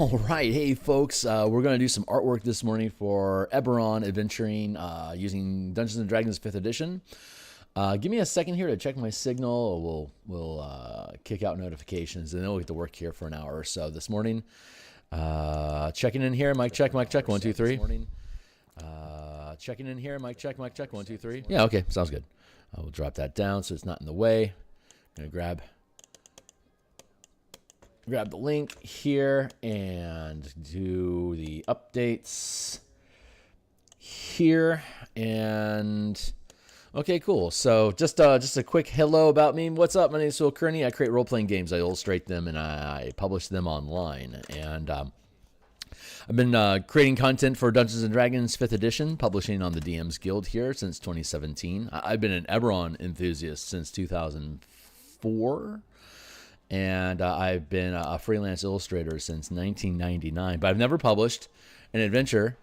All right, hey folks, we're going to do some artwork this morning for Eberron Adventuring using Dungeons and Dragons 5th edition. Give me a second here to check my signal. We'll kick out notifications, and then we'll get to work here for an hour or so this morning. Checking in here, mic check, 1, 2, 3. Checking in here, mic check, 1, 2, 3. Yeah, okay, sounds good. We'll drop that down so it's not in the way. I'm going to grab the link here and do the updates here. And okay, cool. So just a quick hello about me. What's up? My name is Phil Kearney. I create role-playing games. I illustrate them and I publish them online. And I've been creating content for Dungeons and Dragons 5th edition, publishing on the DMsGuild here since 2017. I've been an Eberron enthusiast since 2004. And I've been a freelance illustrator since 1999, but I've never published an adventure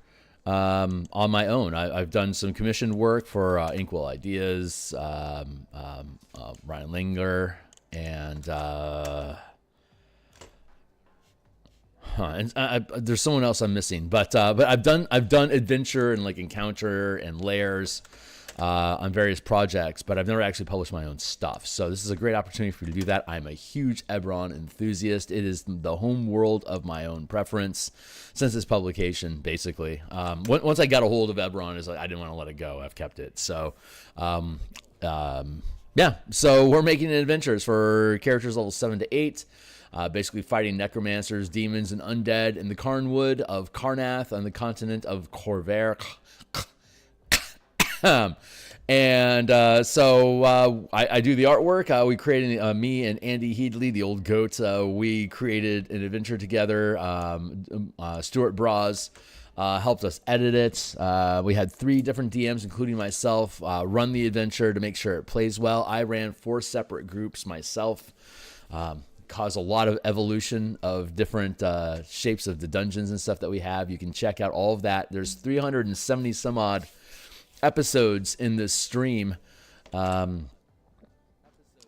on my own. I've done some commissioned work for Inkwell Ideas, Ryan Linger, and there's someone else I'm missing. But I've done adventure and like encounter and layers on various projects, but I've never actually published my own stuff. So this is a great opportunity for me to do that. I'm a huge Eberron enthusiast. It is the home world of my own preference since its publication, basically. Once I got a hold of Eberron, it's like I didn't want to let it go. I've kept it. So, yeah. So we're making adventures for characters level 7 to 8. Basically fighting necromancers, demons, and undead in the Carnwood of Karnath on the continent of Corvair. So I do the artwork. We created, me and Andy Headley, the old goat, we created an adventure together. Stuart Braz helped us edit it. We had 3 different DMs, including myself, run the adventure to make sure it plays well. I ran 4 separate groups myself. Caused a lot of evolution of different shapes of the dungeons and stuff that we have. You can check out all of that. There's 370 some odd episodes in this stream. Let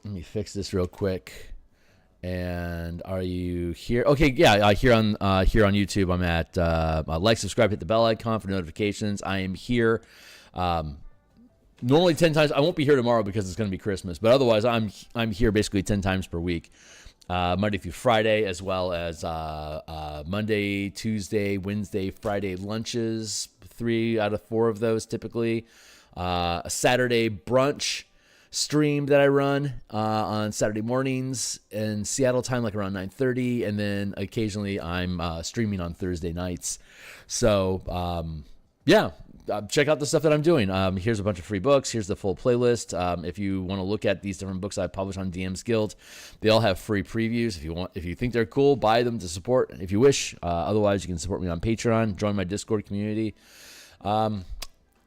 me fix this real quick. And are you here? Okay, yeah, here on YouTube. I'm at like, subscribe, hit the bell icon for notifications. I am here normally 10 times. I won't be here tomorrow because it's going to be Christmas, but otherwise I'm here basically 10 times per week. Monday through Friday, as well as Monday, Tuesday, Wednesday, Friday lunches. 3 out of 4 of those typically. A Saturday brunch stream that I run on Saturday mornings in Seattle time, like around 9:30, and then occasionally I'm streaming on Thursday nights. So yeah, check out the stuff that I'm doing. Here's a bunch of free books. Here's the full playlist. If you want to look at these different books I publish on DMsGuild, they all have free previews. If you think they're cool, buy them to support if you wish. Otherwise, you can support me on Patreon, join my Discord community,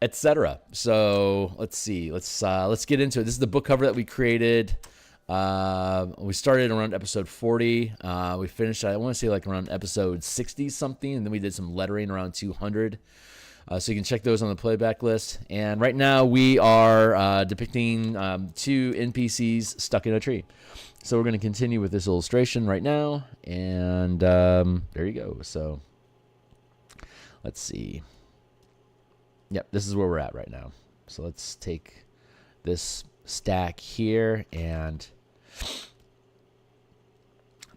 etc. So let's see. Let's get into it. This is the book cover that we created. We started around episode 40. We finished, I want to say, like around episode 60 something, and then we did some lettering around 200. So you can check those on the playback list. And right now we are depicting 2 NPCs stuck in a tree. So we're going to continue with this illustration right now. And there you go. So let's see. Yep, this is where we're at right now. So let's take this stack here and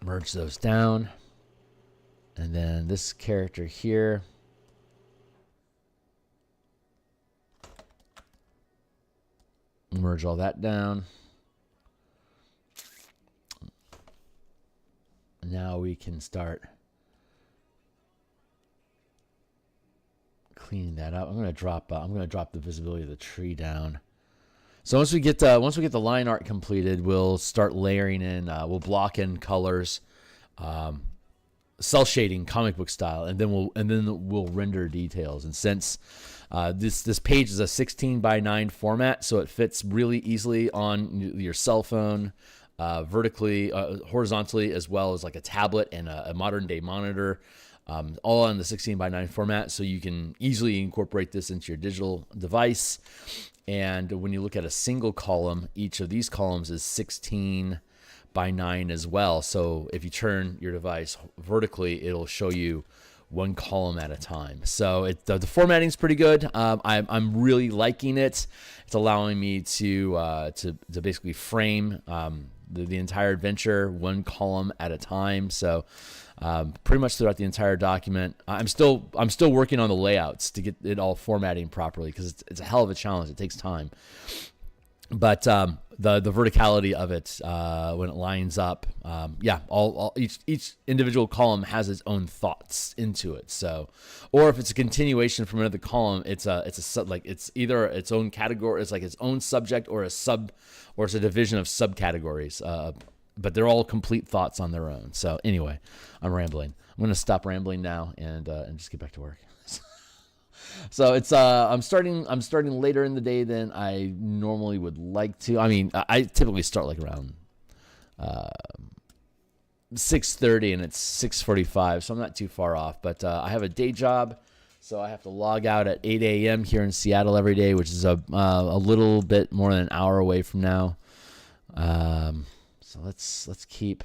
merge those down. And then this character here. Merge all that down. Now we can start cleaning that up. I'm going to drop the visibility of the tree down. So once we get the line art completed, we'll start layering in. We'll block in colors, cell shading, comic book style, and then we'll render details. And since this page is a 16 by 9 format, so it fits really easily on your cell phone, vertically, horizontally, as well as like a tablet and a modern day monitor, all on the 16 by 9 format. So you can easily incorporate this into your digital device. And when you look at a single column, each of these columns is 16 by 9 as well. So if you turn your device vertically, it'll show you one column at a time. So the formatting is pretty good. I'm really liking it. It's allowing me to basically frame the entire adventure one column at a time. So pretty much throughout the entire document, I'm still working on the layouts to get it all formatting properly, because it's a hell of a challenge. It takes time. But the verticality of it, when it lines up, each individual column has its own thoughts into it. So, or if it's a continuation from another column, it's either its own category, it's like its own subject, or it's a division of subcategories. But they're all complete thoughts on their own. So anyway, I'm rambling. I'm going to stop rambling now and just get back to work. So it's I'm starting later in the day than I normally would like to. I mean, I typically start like around 6:30, and it's 6:45, so I'm not too far off. But I have a day job, so I have to log out at 8 a.m. here in Seattle every day, which is a little bit more than an hour away from now. So let's keep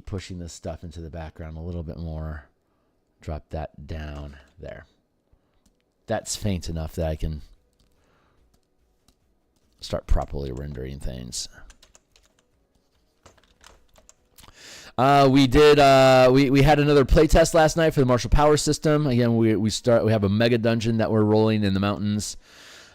pushing this stuff into the background a little bit more. Drop that down there. That's faint enough that I can start properly rendering things. We had another playtest last night for the martial power system. Again, we have a mega dungeon that we're rolling in the mountains.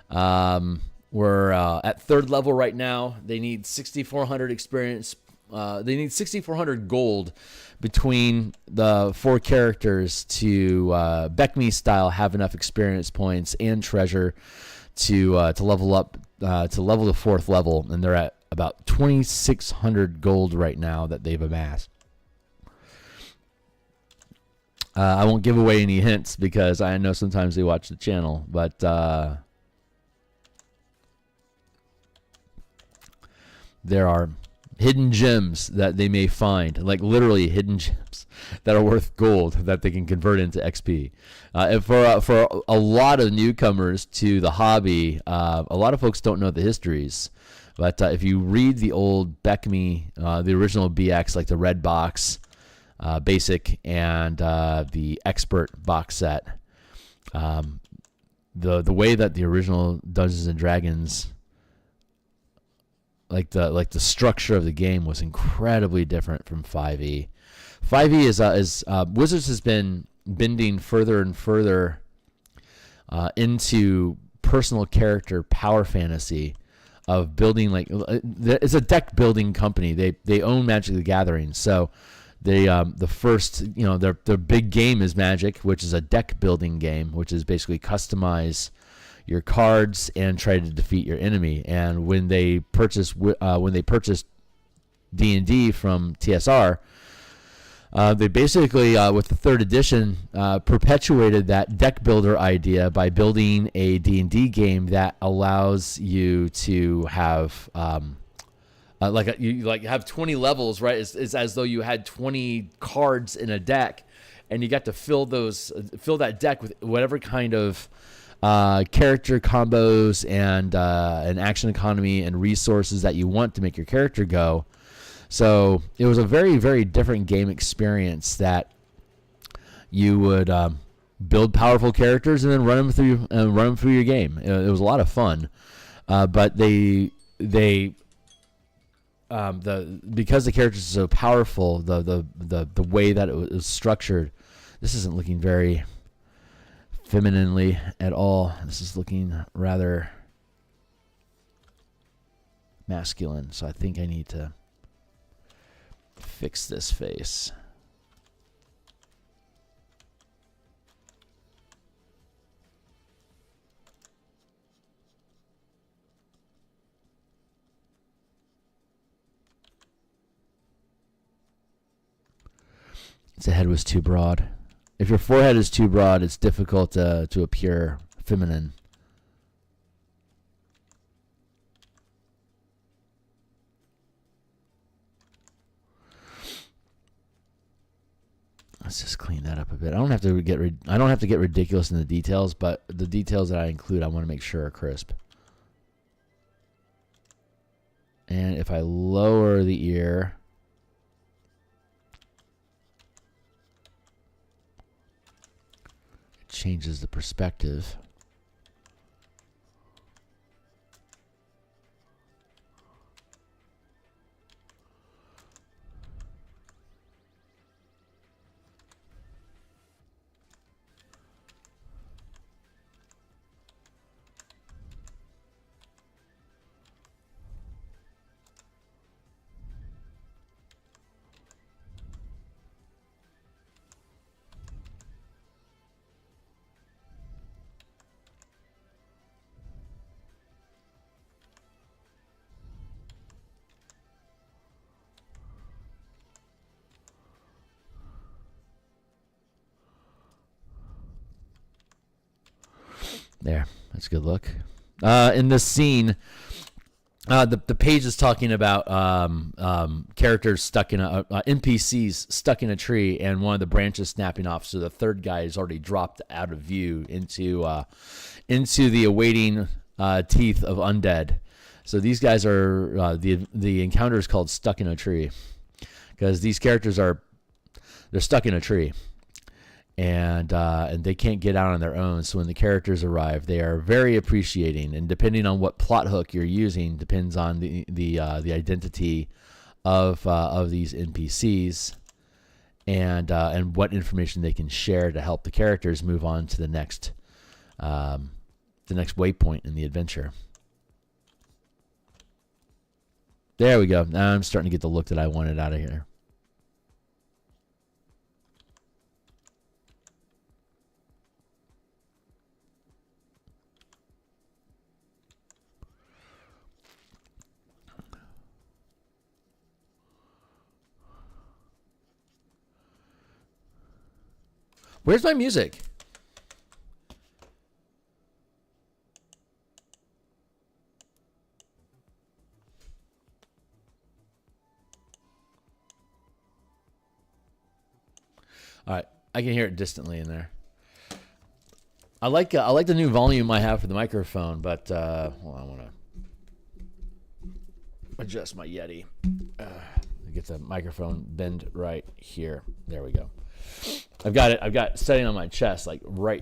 We're at 3rd level right now. They need 6,400 experience. They need 6,400 gold between the 4 characters to Beckme style have enough experience points and treasure to level up to level the 4th level, and they're at about 2,600 gold right now that they've amassed. I won't give away any hints because I know sometimes they watch the channel, but there are hidden gems that they may find, like literally hidden gems that are worth gold that they can convert into XP. And for a lot of newcomers to the hobby, a lot of folks don't know the histories. But if you read the old Beckme, the original BX, like the red box, basic, and the expert box set, the way that the original Dungeons and Dragons, like the structure of the game, was incredibly different from 5e. 5e is Wizards has been bending further and further into personal character power fantasy of building, like it's a deck building company. They own Magic the Gathering, so they the first, their big game is Magic, which is a deck building game, which is basically customize your cards and try to defeat your enemy. And when they purchased D&D from TSR, they basically, with the 3rd edition, perpetuated that deck builder idea by building a D&D game that allows you to have you have 20 levels, right? It's as though you had 20 cards in a deck, and you got to fill that deck with whatever kind of character combos and an action economy and resources that you want to make your character go. So it was a very, very different game experience that you would build powerful characters and then run them through your game. It was a lot of fun, but because the characters are so powerful, the way that it was structured, this isn't looking very femininely at all. This is looking rather masculine. So I think I need to fix this face. Its head was too broad. If your forehead is too broad, it's difficult to appear feminine. Let's just clean that up a bit. I don't have to get ridiculous in the details, but the details that I include, I want to make sure are crisp. And if I lower the ear, it changes the perspective. There, that's a good look. In this scene, the page is talking about characters stuck in NPCs stuck in a tree, and one of the branches snapping off. So the third guy is already dropped out of view into the awaiting teeth of undead. So these guys are the encounter is called stuck in a tree, because these characters they're stuck in a tree. And they can't get out on their own. So when the characters arrive, they are very appreciating. And depending on what plot hook you're using, depends on the identity of these NPCs, and what information they can share to help the characters move on to the next waypoint in the adventure. There we go. Now I'm starting to get the look that I wanted out of here. Where's my music? All right, I can hear it distantly in there. I like the new volume I have for the microphone, but well, I want to adjust my Yeti. Get the microphone bend right here. There we go. I've got it setting on my chest, like right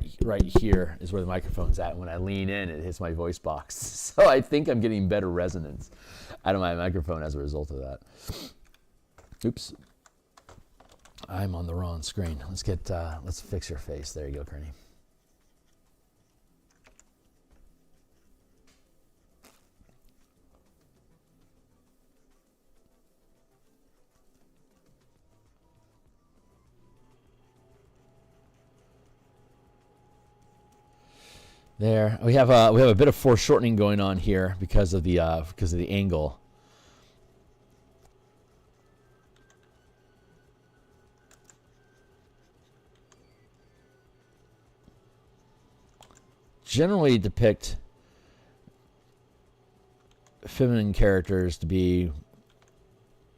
here is where the microphone's at. When I lean in, it hits my voice box. So I think I'm getting better resonance out of my microphone as a result of that. Oops. I'm on the wrong screen. Let's fix your face. There you go, Kearney. There, we have a bit of foreshortening going on here because of the angle. Generally depict feminine characters to be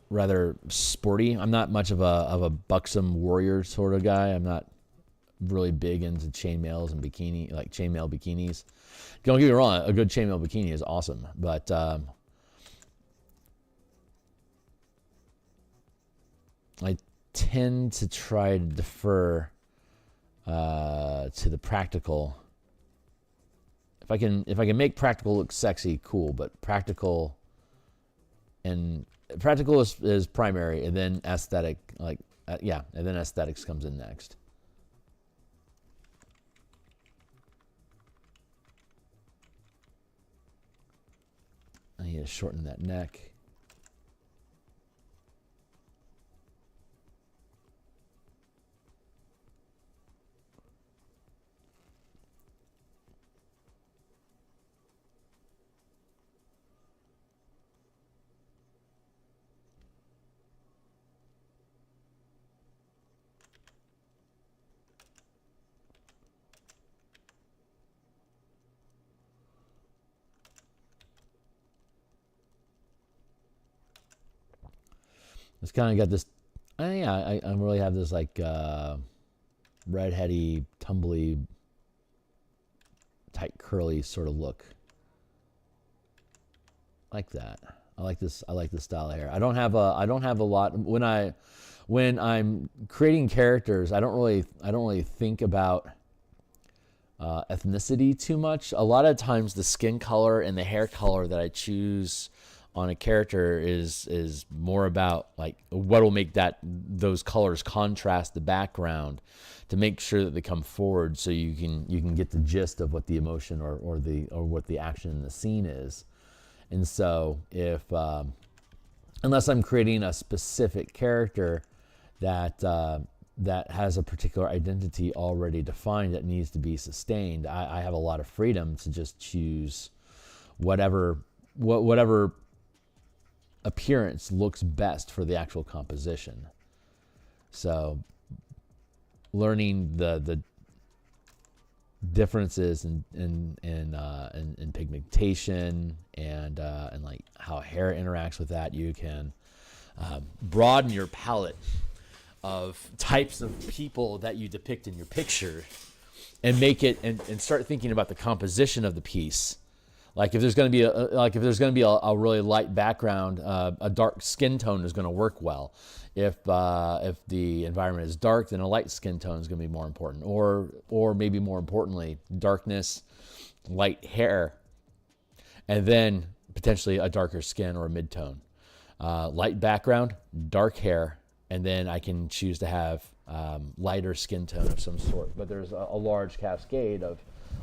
rather sporty. I'm not much of a buxom warrior sort of guy. I'm not really big into chainmails and chainmail bikinis. Don't get me wrong, a good chainmail bikini is awesome, but I tend to try to defer to the practical. If I can make practical look sexy, cool, but practical is primary, and then aesthetic, and then aesthetics comes in next. I need to shorten that neck. It's kind of got this, I really have this like redheady, tumbly, tight curly sort of look. Like that. I like this. I like this style of hair. I don't have a lot when I'm creating characters. I don't really think about ethnicity too much. A lot of times, the skin color and the hair color that I choose on a character is more about like what will make those colors contrast the background to make sure that they come forward, so you can get the gist of what the emotion or what the action in the scene is. And so if unless I'm creating a specific character that has a particular identity already defined that needs to be sustained, I have a lot of freedom to just choose whatever appearance looks best for the actual composition. So learning the differences in pigmentation and like how hair interacts with that, you can broaden your palette of types of people that you depict in your picture, and make it and start thinking about the composition of the piece. Like if there's going to be a really light background, a dark skin tone is going to work well. If the environment is dark, then a light skin tone is going to be more important, or maybe more importantly, darkness, light hair, and then potentially a darker skin or a mid-tone. Light background, dark hair, and then I can choose to have lighter skin tone of some sort. But there's a large cascade of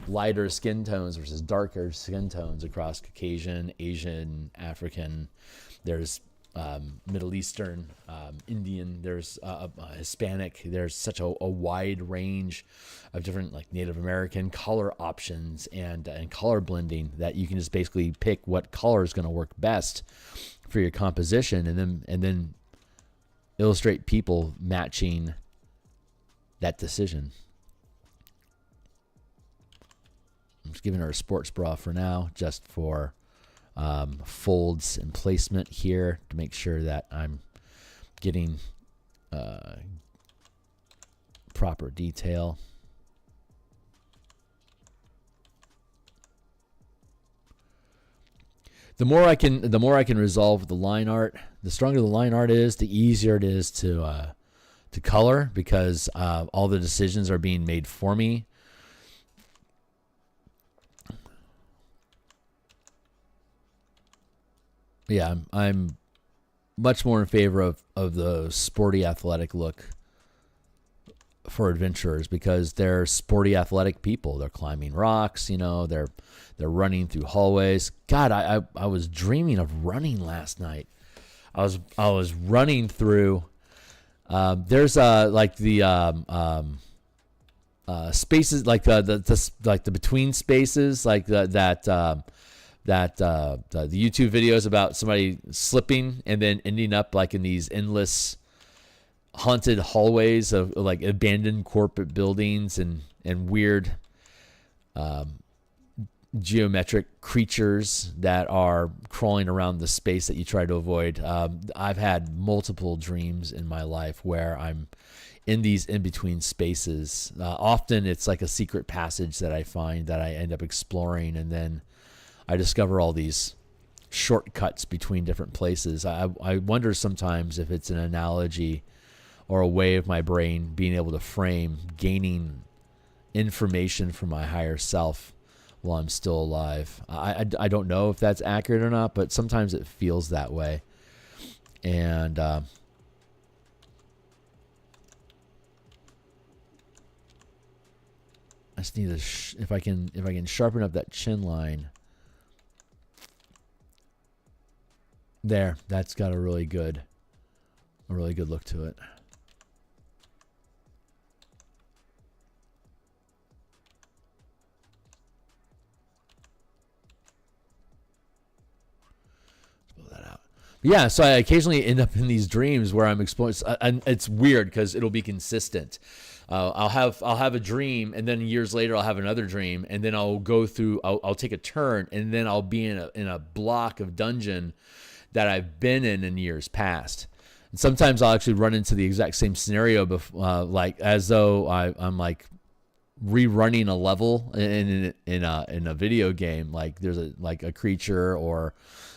lighter skin tones versus darker skin tones across Caucasian, Asian, African. There's Middle Eastern, Indian. There's Hispanic. There's such a wide range of different like Native American color options and color blending that you can just basically pick what color is going to work best for your composition, and then illustrate people matching that decision. I'm just giving her a sports bra for now, just for folds and placement here to make sure that I'm getting proper detail. The more I can resolve the line art, the stronger the line art is, the easier it is to color, because all the decisions are being made for me. Yeah, I'm much more in favor of the sporty athletic look for adventurers, because they're sporty athletic people. They're climbing rocks, they're running through hallways. God, I was dreaming of running last night. I was running through there's like the spaces, like the between spaces, like the YouTube videos about somebody slipping and then ending up like in these endless haunted hallways of like abandoned corporate buildings and weird geometric creatures that are crawling around the space that you try to avoid. I've had multiple dreams in my life where I'm in these in-between spaces. Often it's like a secret passage that I find that I end up exploring, and then I discover all these shortcuts between different places. I wonder sometimes if it's an analogy or a way of my brain being able to frame gaining information from my higher self while I'm still alive. I don't know if that's accurate or not, but sometimes it feels that way. And I just need to if I can sharpen up that chin line. There, that's got a really good look to it. Yeah, so I occasionally end up in these dreams where I'm exploring, and it's weird because it'll be consistent. I'll have a dream, and then years later I'll have another dream, and then I'll go through. I'll take a turn, and then I'll be in a block of dungeon that I've been in years past. And sometimes I'll actually run into the exact same scenario, like as though I'm like rerunning a level in a video game. Like there's a creature or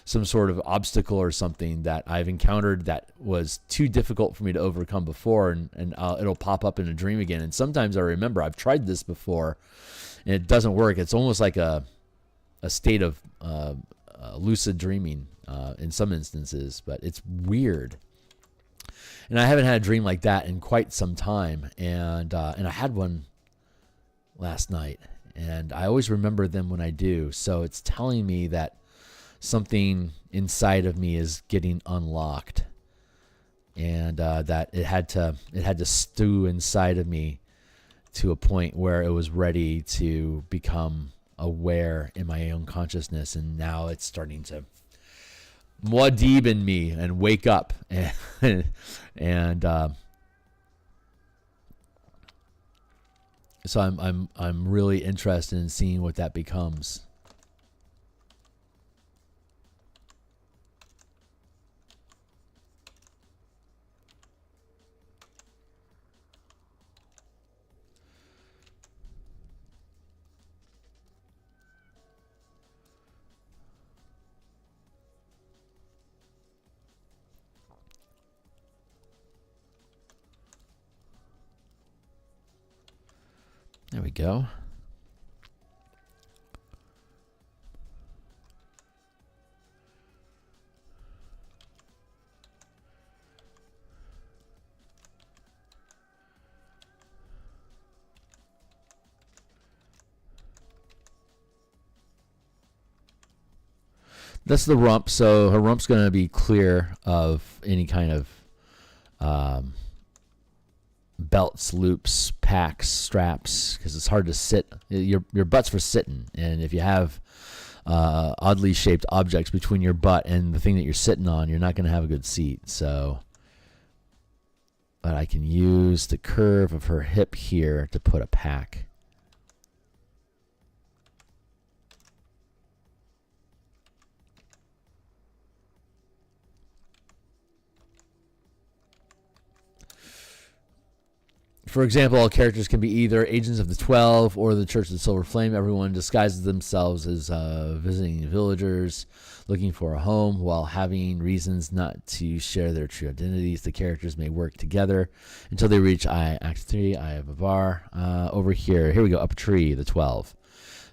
some sort of obstacle or something that I've encountered that was too difficult for me to overcome before, and it'll pop up in a dream again. And sometimes I remember I've tried this before, and it doesn't work. It's almost like a state of lucid dreaming in some instances, but it's weird. And I haven't had a dream like that in quite some time, and I had one last night, and I always remember them when I do. So it's telling me that something inside of me is getting unlocked, and that it had to stew inside of me to a point where it was ready to become aware in my own consciousness, and now it's starting to muad'Dib in me and wake up, and so I'm really interested in seeing what that becomes. There we go. That's the rump, so her rump's going to be clear of any kind of belts, loops, packs, straps, because it's hard to sit. Your butt's for sitting, and if you have oddly shaped objects between your butt and the thing that you're sitting on, you're not going to have a good seat. So, but I can use the curve of her hip here to put a pack. For example, all characters can be either agents of the 12 or the Church of the Silver Flame. Everyone disguises themselves as visiting villagers looking for a home while having reasons not to share their true identities. The characters may work together until they reach Act 3, Eye of Avar. Over here we go, up a tree, the 12.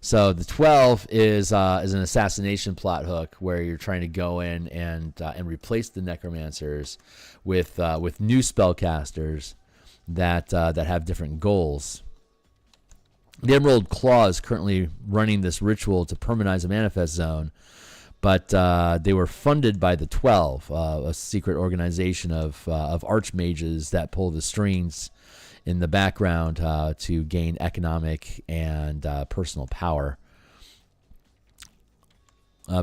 So the 12 is an assassination plot hook where you're trying to go in and replace the necromancers with new spellcasters that have different goals. The Emerald Claw is currently running this ritual to permanentize a manifest zone, but they were funded by the 12, a secret organization of archmages that pull the strings in the background to gain economic and personal power.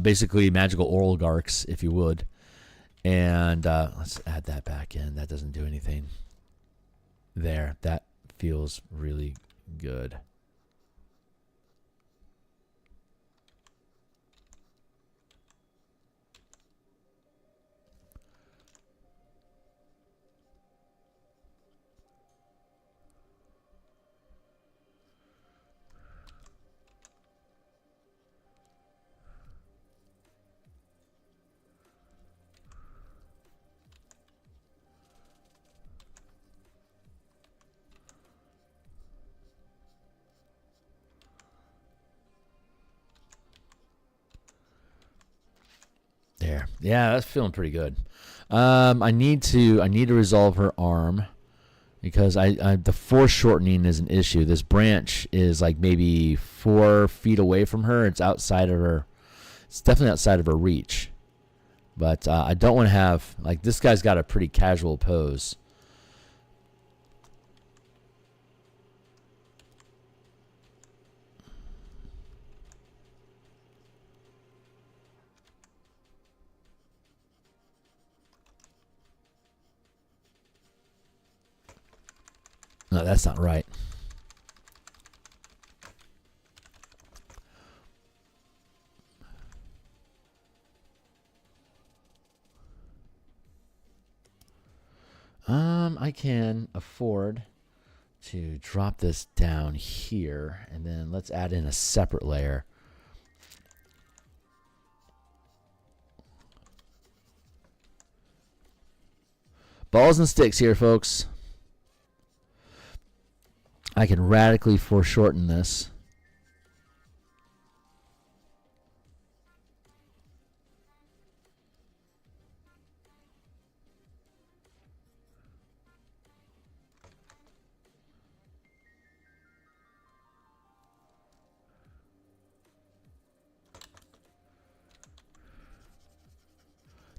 Basically, magical oligarchs, if you would. And let's add that back in. That doesn't do anything. There, that feels really good. There. Yeah, that's feeling pretty good. I need to resolve her arm because the foreshortening is an issue. This branch is like maybe 4 feet away from her. It's outside of her. It's definitely outside of her reach. But I don't want to have, like, this guy's got a pretty casual pose. No, that's not right. I can afford to drop this down here, and then let's add in a separate layer. Balls and sticks here, folks. I can radically foreshorten this.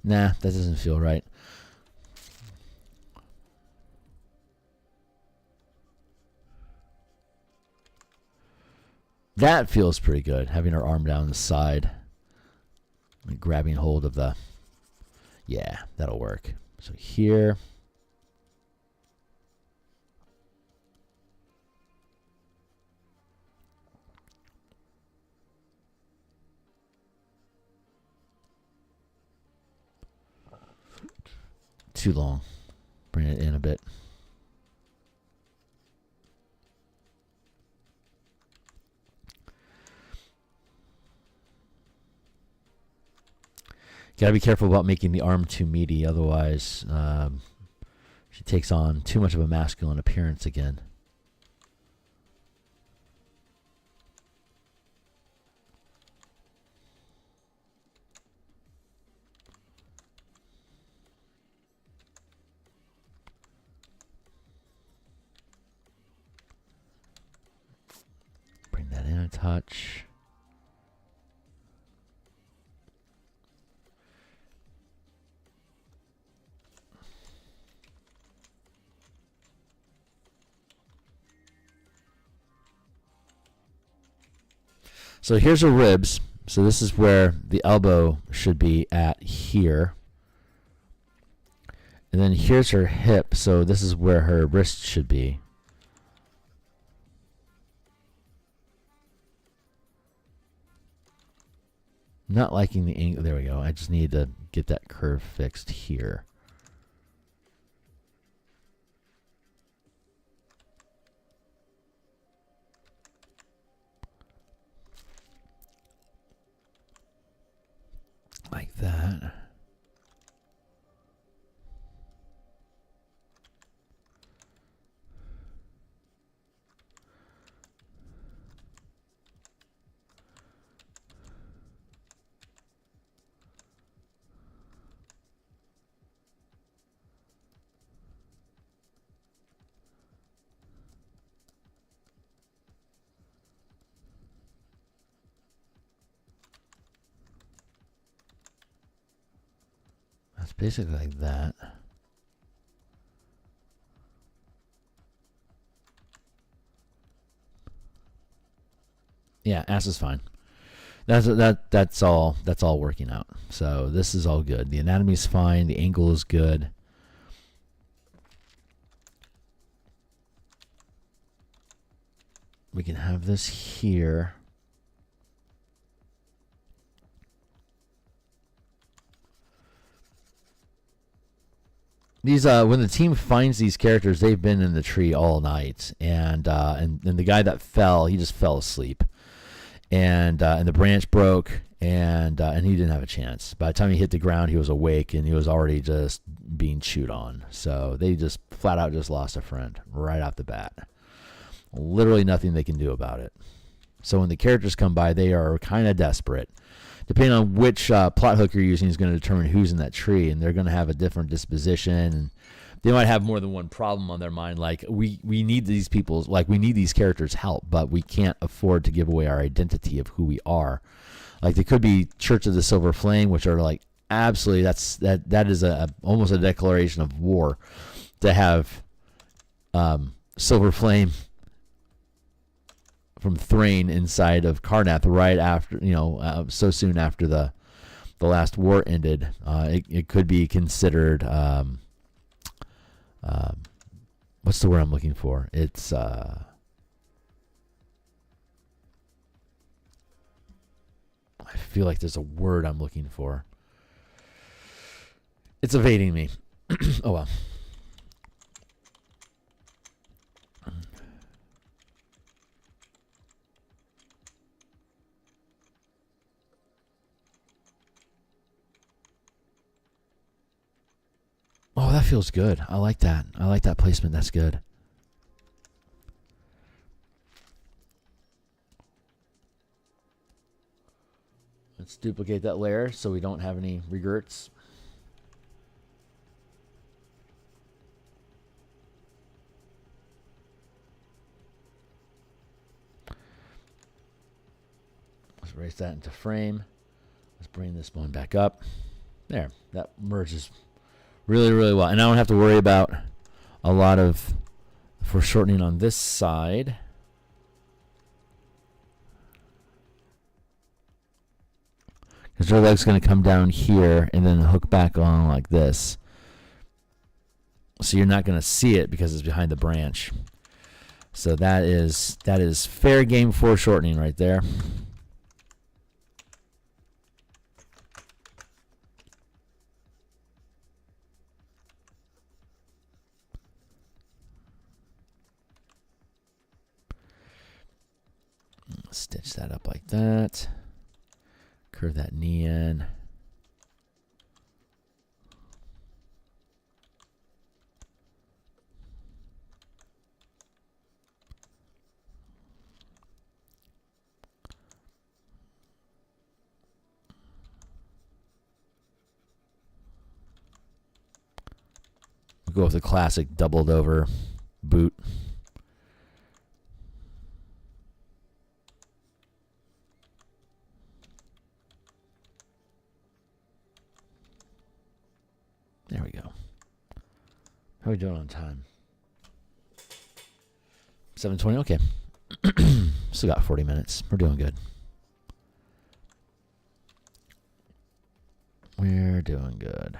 Nah, that doesn't feel right. That feels pretty good, having her arm down the side. And grabbing hold of the... Yeah, that'll work. So here... Too long. Bring it in a bit. Gotta be careful about making the arm too meaty, otherwise she takes on too much of a masculine appearance again. Bring that in a touch. So here's her ribs. So this is where the elbow should be at here. And then here's her hip. So this is where her wrist should be. Not liking the angle. There we go. I just need to get that curve fixed here. Like that. It's basically like that. Yeah, ass is fine. That's all working out. So this is all good. The anatomy is fine. The angle is good. We can have this here. These when the team finds these characters, they've been in the tree all night, and the guy that fell, he just fell asleep, and the branch broke, and he didn't have a chance. By the time he hit the ground, he was awake, and he was already just being chewed on. So they just flat out just lost a friend right off the bat. Literally nothing they can do about it. So when the characters come by, they are kind of desperate. Depending on which plot hook you're using is going to determine who's in that tree, and they're going to have a different disposition, and they might have more than one problem on their mind. Like we need these people, like we need these characters' help, but we can't afford to give away our identity of who we are. Like there could be Church of the Silver Flame, which are like absolutely that is almost a declaration of war to have Silver Flame from Thrain inside of Karnath right after, so soon after the last war ended. It could be considered, what's the word I'm looking for? It's, I feel like there's a word I'm looking for. It's evading me. Oh well. Oh, that feels good. I like that. I like that placement. That's good. Let's duplicate that layer so we don't have any regrets. Let's erase that into frame. Let's bring this one back up. There, that merges really, really well. And I don't have to worry about a lot of foreshortening on this side. Because your leg's going to come down here and then hook back on like this. So you're not going to see it because it's behind the branch. So that is fair game foreshortening right there. Stitch that up like that. Curve that knee in. We'll go with the classic doubled over boot. There we go. How are we doing on time? 7:20. Okay. Still got 40 minutes. We're doing good. We're doing good.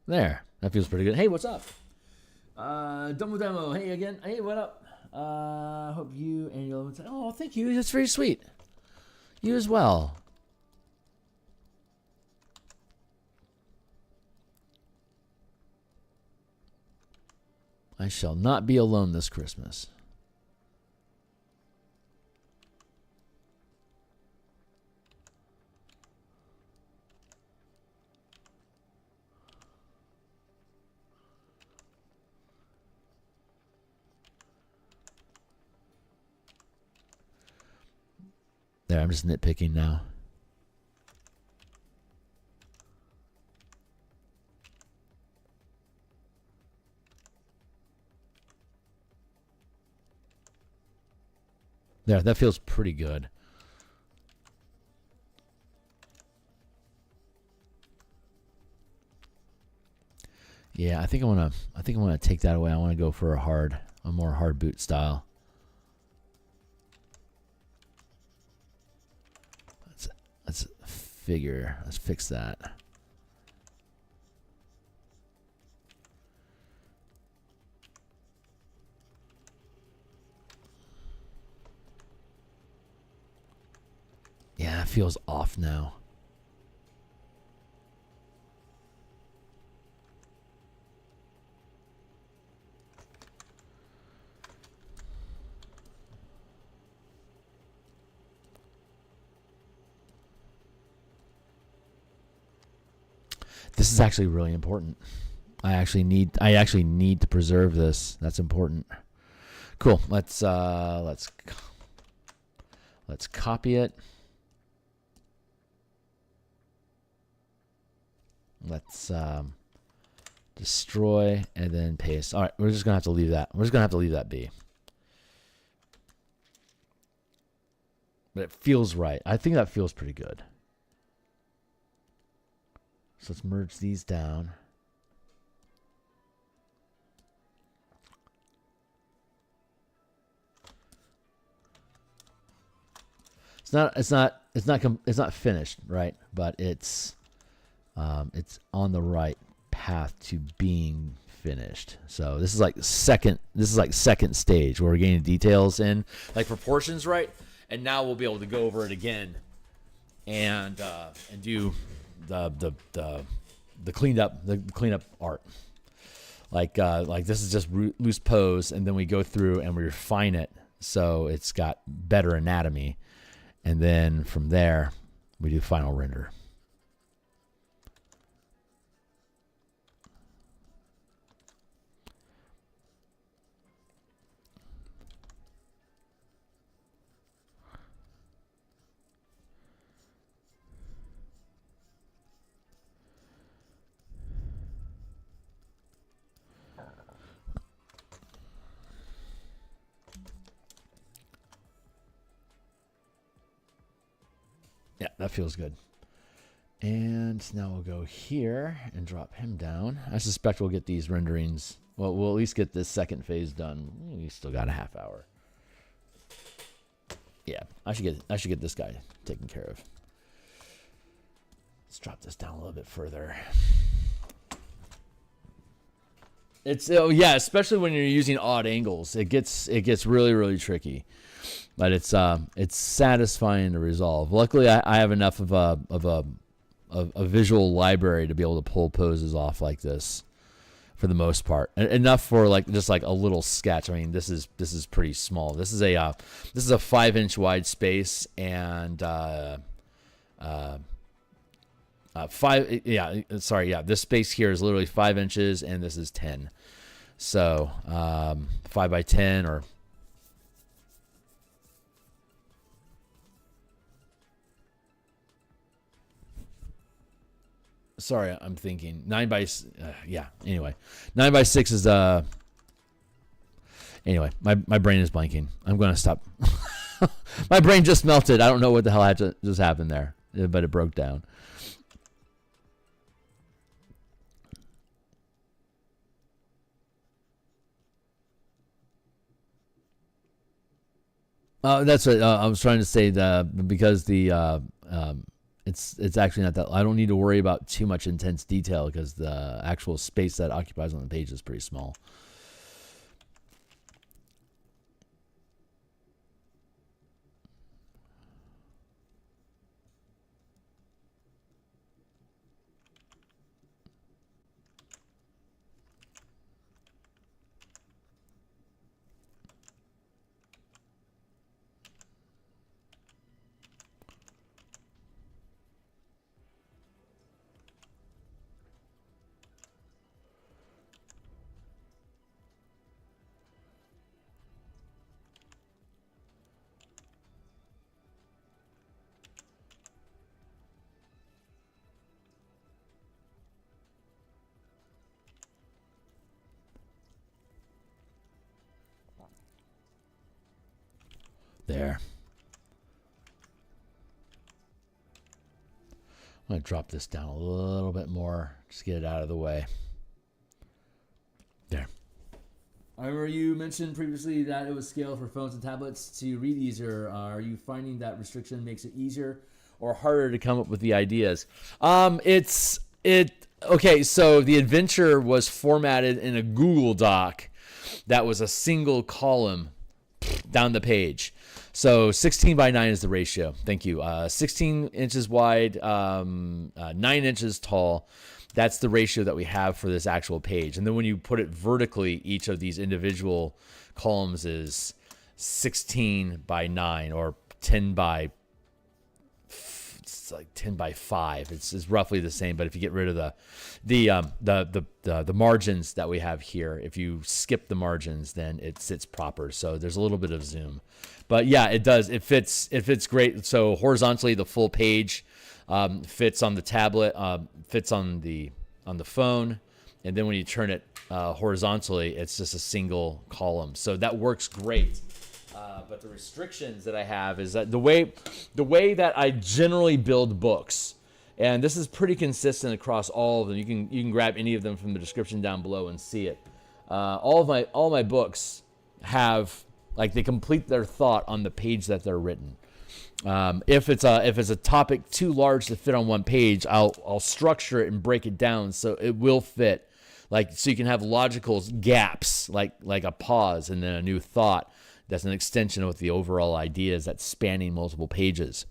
There. That feels pretty good. Hey, what's up? Demo. Hey, again. Hey, what up? Hope you and your loved ones. Oh, thank you. That's very sweet. You as well. I shall not be alone this Christmas. There, I'm just nitpicking now. There, that feels pretty good. Yeah, I think I want to take that away. I want to go for a more hard boot style. Let's fix that. Yeah, it feels off now. This is actually really important. I actually need to preserve this. That's important. Cool. Let's copy it. Let's destroy and then paste. All right, we're just gonna have to leave that. We're just gonna have to leave that be. but it feels right. I think that feels pretty good. So let's merge these down. It's not finished, right? But it's on the right path to being finished. So this is like second stage where we're getting details in, like proportions, right? And now we'll be able to go over it again and do the cleanup art. Like this is just loose pose, and then we go through and we refine it so it's got better anatomy. And then from there, we do final render. Yeah, that feels good. And now we'll go here and drop him down. I suspect we'll get these renderings. Well, we'll at least get this second phase done. We still got a half hour. Yeah, I should get this guy taken care of. Let's drop this down a little bit further. It's yeah, especially when you're using odd angles, it gets really tricky. But it's satisfying to resolve. Luckily, I have enough of a visual library to be able to pull poses off like this, for the most part. Enough for just a little sketch. I mean, this is pretty small. This is a 5-inch wide space and this space here is literally 5 inches and this is 10. So 5 by 10 or. Sorry, I'm thinking 9 by yeah. Anyway, 9 by 6 is Anyway, my brain is blanking. I'm gonna stop. My brain just melted. I don't know what the hell just happened there, but it broke down. That's what I was trying to say. Because it's actually not that. I don't need to worry about too much intense detail because the actual space that occupies on the page is pretty small. There. I'm going to drop this down a little bit more. Just get it out of the way. There. I remember you mentioned previously that it was scaled for phones and tablets to read easier. Are you finding that restriction makes it easier or harder to come up with the ideas? Okay, so the adventure was formatted in a Google Doc that was a single column down the page. So 16 by 9 is the ratio. Thank you. 16 inches wide, 9 inches tall. That's the ratio that we have for this actual page. And then when you put it vertically, each of these individual columns is 16 by 9 or 10 by, it's like 10 by 5. It's roughly the same, but if you get rid of the margins that we have here, if you skip the margins, then it sits proper. So there's a little bit of zoom. But yeah, it does. It fits great. So horizontally, the full page fits on the tablet, fits on the phone, and then when you turn it horizontally, it's just a single column. So that works great But the restrictions that I have is that the way that I generally build books, and this is pretty consistent across all of them. You can grab any of them from the description down below and see it. All my books have, like, they complete their thought on the page that they're written. If it's a topic too large to fit on one page, I'll structure it and break it down so it will fit. Like, so you can have logical gaps, like a pause and then a new thought. That's an extension of what the overall idea is, that's spanning multiple pages.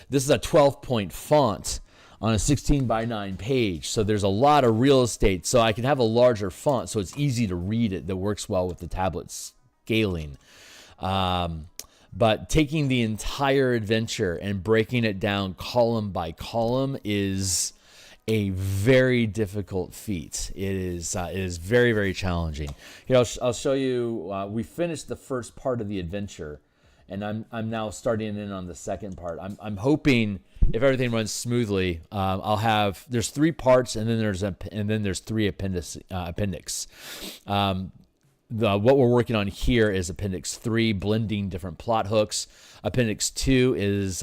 This is a 12-point font on a 16:9 page, so there's a lot of real estate. So I can have a larger font so it's easy to read it, that works well with the tablet scaling. But taking the entire adventure and breaking it down column by column is a very difficult feat. It is very, very challenging. Here, I'll show you. We finished the first part of the adventure, and I'm now starting in on the second part. I'm hoping, if everything runs smoothly, there's 3 parts, and then there's 3 appendix. What we're working on here is Appendix 3, blending different plot hooks. Appendix 2 is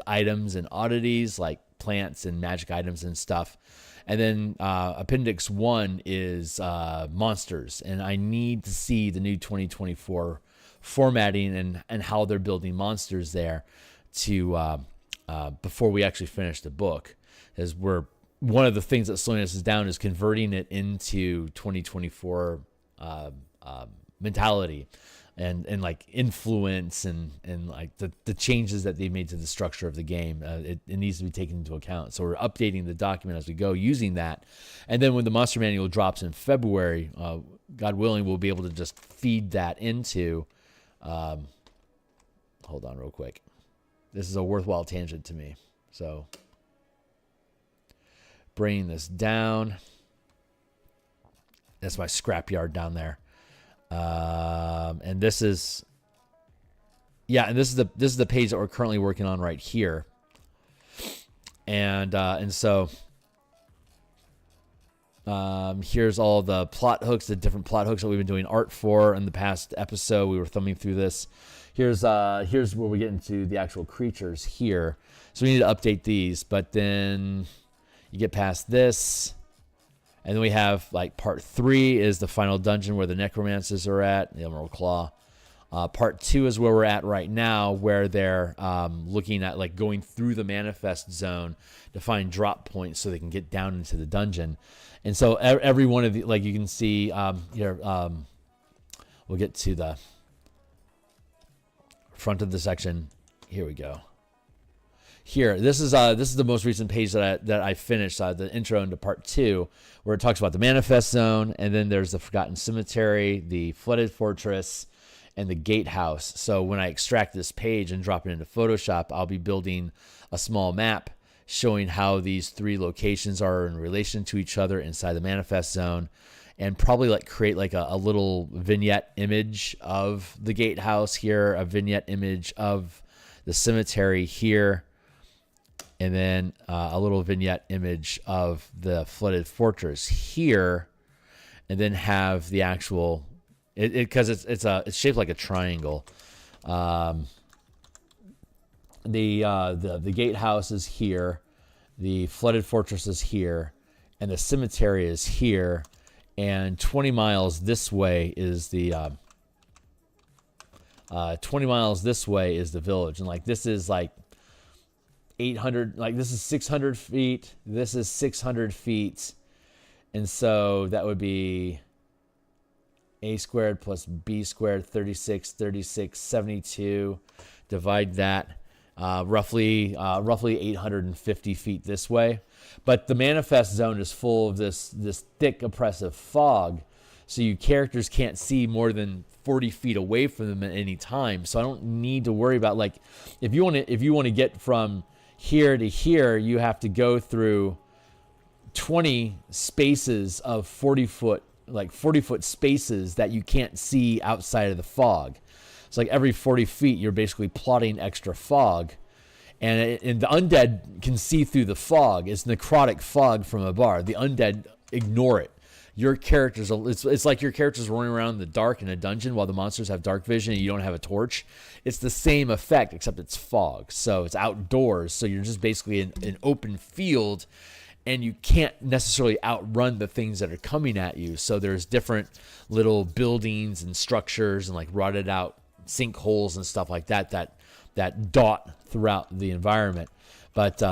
items and oddities, like plants and magic items and stuff. And then Appendix 1 is monsters. And I need to see the new 2024 formatting and how they're building monsters there to before we actually finish the book. As one of the things that's slowing us down is converting it into 2024 mentality and like influence and like the changes that they made to the structure of the game. It needs to be taken into account. So we're updating the document as we go using that. And then when the monster manual drops in February, God willing, we'll be able to just feed that into, hold on real quick. This is a worthwhile tangent to me. So bringing this down. That's my scrapyard down there. And this is the page that we're currently working on right here. And so here's all the plot hooks, the different plot hooks that we've been doing art for. In the past episode, we were thumbing through this. Here's where we get into the actual creatures here. So we need to update these, but then you get past this. And then we have, like, part 3 is the final dungeon where the necromancers are at, the Emerald Claw. Part 2 is where we're at right now, where they're looking at, like, going through the manifest zone to find drop points so they can get down into the dungeon. And so every one of the, like, you can see here, we'll get to the front of the section. Here we go. Here, this is the most recent page that I finished, the intro into part 2, where it talks about the manifest zone, and then there's the Forgotten Cemetery, the Flooded Fortress, and the Gatehouse. So when I extract this page and drop it into Photoshop, I'll be building a small map showing how these 3 locations are in relation to each other inside the manifest zone, and probably like create like a little vignette image of the Gatehouse here, a vignette image of the cemetery here, and then a little vignette image of the Flooded Fortress here, and then have the actual because it's shaped like a triangle. The Gatehouse is here, the Flooded Fortress is here, and the cemetery is here, and 20 miles this way is the 20 miles this way is the village, and like this is like 800, like this is 600 feet, this is 600 feet, and so that would be a squared plus b squared, 36, 72. Divide that, roughly 850 feet this way. But the manifest zone is full of this thick oppressive fog, so you characters can't see more than 40 feet away from them at any time. So I don't need to worry about, like, if you want to get from here to here, you have to go through 20 spaces of 40 foot spaces that you can't see outside of the fog. It's like every 40 feet, you're basically plotting extra fog, and the undead can see through the fog. It's necrotic fog from a bar. The undead ignore it your characters, it's like your characters running around in the dark in a dungeon while the monsters have dark vision and you don't have a torch. It's the same effect, except it's fog. So it's outdoors. So you're just basically in an open field, and you can't necessarily outrun the things that are coming at you. So there's different little buildings and structures and like rotted out sinkholes and stuff like that that dot throughout the environment. But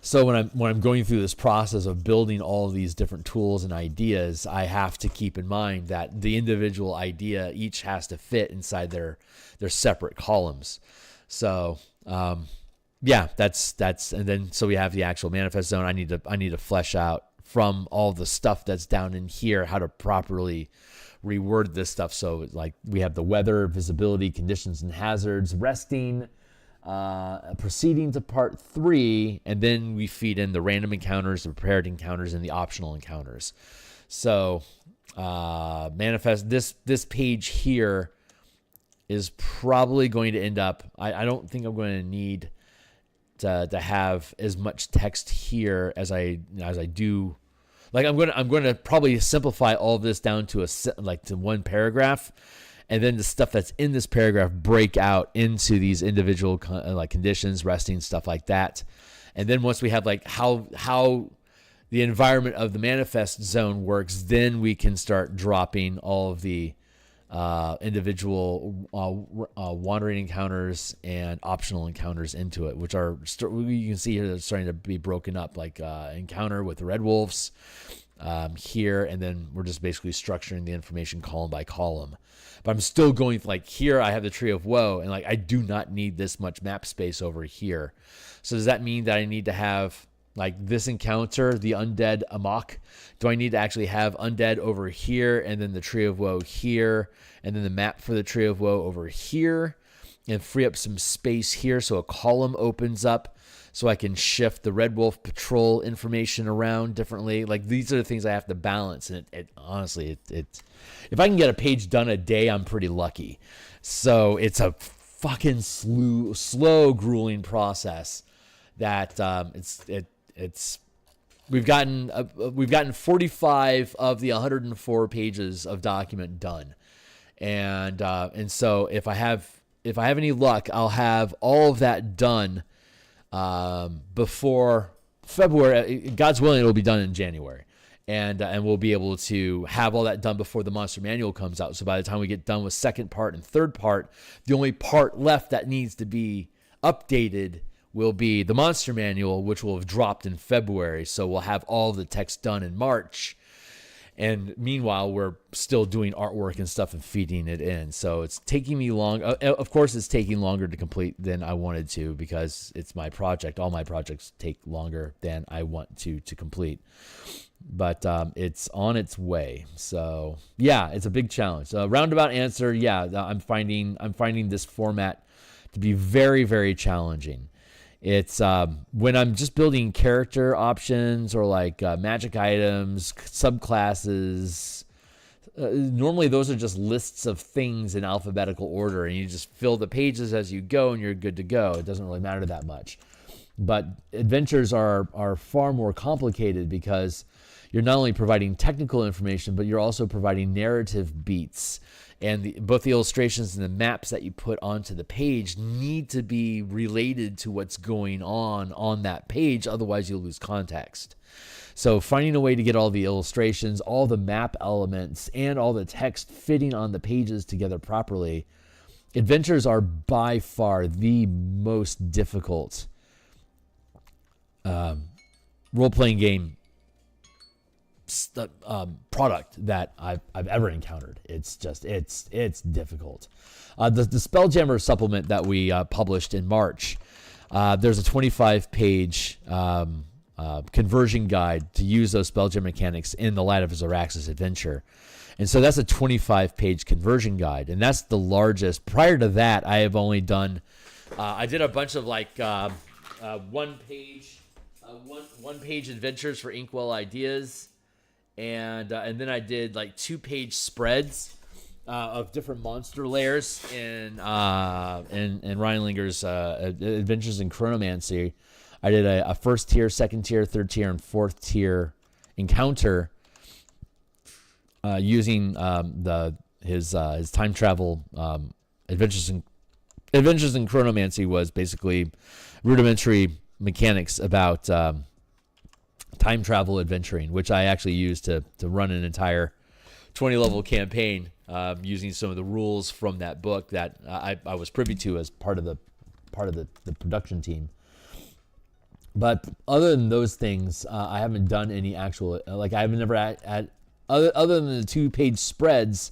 so when I'm going through this process of building all of these different tools and ideas, I have to keep in mind that the individual idea each has to fit inside their separate columns. So yeah, that's and then so we have the actual manifest zone. I need to flesh out from all the stuff that's down in here how to properly reword this stuff. So like we have the weather, visibility, conditions and hazards, resting, proceeding to part 3, and then we feed in the random encounters, the prepared encounters, and the optional encounters. So manifest this page here is probably going to end up, I don't think I'm going to need to have as much text here as I do. Like I'm going to probably simplify all of this down to to one paragraph, and then the stuff that's in this paragraph break out into these individual conditions, resting, stuff like that. And then once we have like how the environment of the manifest zone works, then we can start dropping all of the individual wandering encounters and optional encounters into it, which are you can see here they're starting to be broken up, like encounter with the red wolves here, and then we're just basically structuring the information column by column. But I'm still going like here I have the Tree of Woe, and like I do not need this much map space over here. So does that mean that I need to have like this encounter, the undead amok? Do I need to actually have undead over here and then the Tree of Woe here and then the map for the Tree of Woe over here, and free up some space here so a column opens up so I can shift the Red Wolf Patrol information around differently? Like these are the things I have to balance, and it honestly, if I can get a page done a day, I'm pretty lucky. So it's a fucking slow, grueling process that we've gotten 45 of the 104 pages of document done, and so if I have any luck, I'll have all of that done before February. God's willing, it'll be done in January, and we'll be able to have all that done before the Monster Manual comes out. So by the time we get done with second part and third part, the only part left that needs to be updated will be the Monster Manual, which will have dropped in February. So we'll have all the text done in March. And meanwhile, we're still doing artwork and stuff and feeding it in. So it's taking me long. Of course, it's taking longer to complete than I wanted to, because it's my project. All my projects take longer than I want to complete. But it's on its way. So yeah, it's a big challenge. Roundabout answer, yeah, I'm finding this format to be very, very challenging. It's when I'm just building character options or like magic items, subclasses. Normally those are just lists of things in alphabetical order, and you just fill the pages as you go and you're good to go. It doesn't really matter that much. But adventures are far more complicated, because you're not only providing technical information, but you're also providing narrative beats. And both the illustrations and the maps that you put onto the page need to be related to what's going on that page. Otherwise, you'll lose context. So finding a way to get all the illustrations, all the map elements, and all the text fitting on the pages together properly. Adventures are by far the most difficult role-playing game product that I've ever encountered. It's difficult. The Spelljammer supplement that we published in March, there's a 25-page conversion guide to use those Spelljammer mechanics in the Light of Zaraxis adventure. And so that's a 25-page conversion guide, and that's the largest. Prior to that, I have only done, I did a bunch of like one-page adventures for Inkwell Ideas. And then I did like 2-page spreads of different monster layers in Ryan Linger's Adventures in Chronomancy. I did a first tier, second tier, third tier, and fourth tier encounter using his time travel adventures in chronomancy was basically rudimentary mechanics about time travel adventuring, which I actually used to run an entire 20-level campaign using some of the rules from that book that I was privy to as part of the production team. But other than those things, I haven't done any actual, like I've never had other than the 2-page spreads